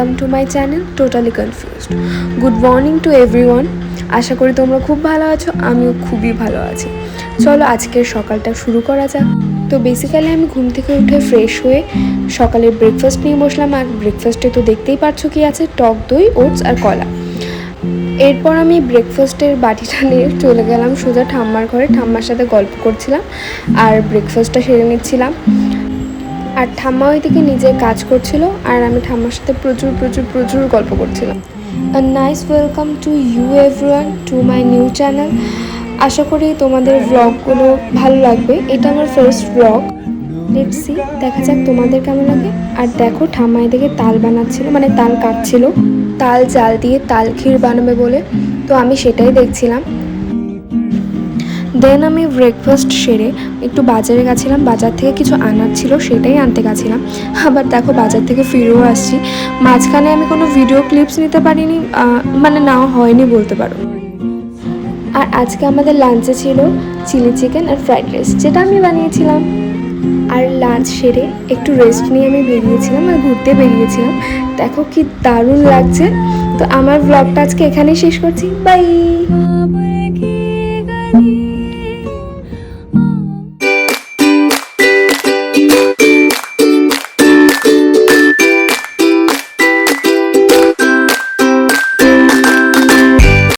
Welcome to my channel totally confused. Good morning to everyone. আশা করি তোমরা খুব ভালো আছো, আমিও খুবই ভালো আছি। চলো আজকের সকালটা শুরু করা যাক। তো বেসিক্যালি আমি ঘুম থেকে উঠে ফ্রেশ হয়ে সকালের ব্রেকফাস্ট নিয়ে বসলাম। আর ব্রেকফাস্টে তো দেখতেই পারছো কি আছে, টক দই, ওটস আর কলা। এরপর আমি ব্রেকফাস্টের বাটিটা নিয়ে চলে গেলাম সোজা ঠাম্মার ঘরে। ঠাম্মার সাথে গল্প করছিলাম আর ব্রেকফাস্টটা সেরে নিচ্ছিলাম। আর ঠাম্মা ওইদিকে নিজের কাজ করছিল আর আমি ঠাম্মার সাথে প্রচুর গল্প করছিলাম। Nice welcome to you everyone to my new channel. আশা করি তোমাদের ব্লগগুলো ভালো লাগবে। এটা আমার ফার্স্ট ব্লগ। লেটস সি, দেখা যাক তোমাদের কেমন লাগে। আর দেখো ঠাম্মা এদিকে তাল বানাচ্ছিল, মানে তাল কাটছিল, তাল চাল দিয়ে তাল ক্ষীর বানাবে বলে। তো আমি সেটাই দেখছিলাম। দেন আমি ব্রেকফাস্ট সেরে একটু বাজারে গেছিলাম। বাজার থেকে কিছু আনার ছিল, সেটাই আনতে গেছিলাম। আবার দেখো বাজার থেকে ফিরেও আসছি। মাঝখানে আমি কোনো ভিডিও ক্লিপস নিতে পারিনি, মানে নাও হয়নি বলতে পারো। আর আজকে আমাদের লাঞ্চে ছিল চিলি চিকেন আর ফ্রাইড রাইস, যেটা আমি বানিয়েছিলাম। আর লাঞ্চ সেরে একটু রেস্ট নিয়ে আমি বেরিয়েছিলাম আর ঘুরতে বেরিয়েছিলাম। দেখো কি দারুণ লাগছে। তো আমার ব্লগটা আজকে এখানেই শেষ করছি। বাই।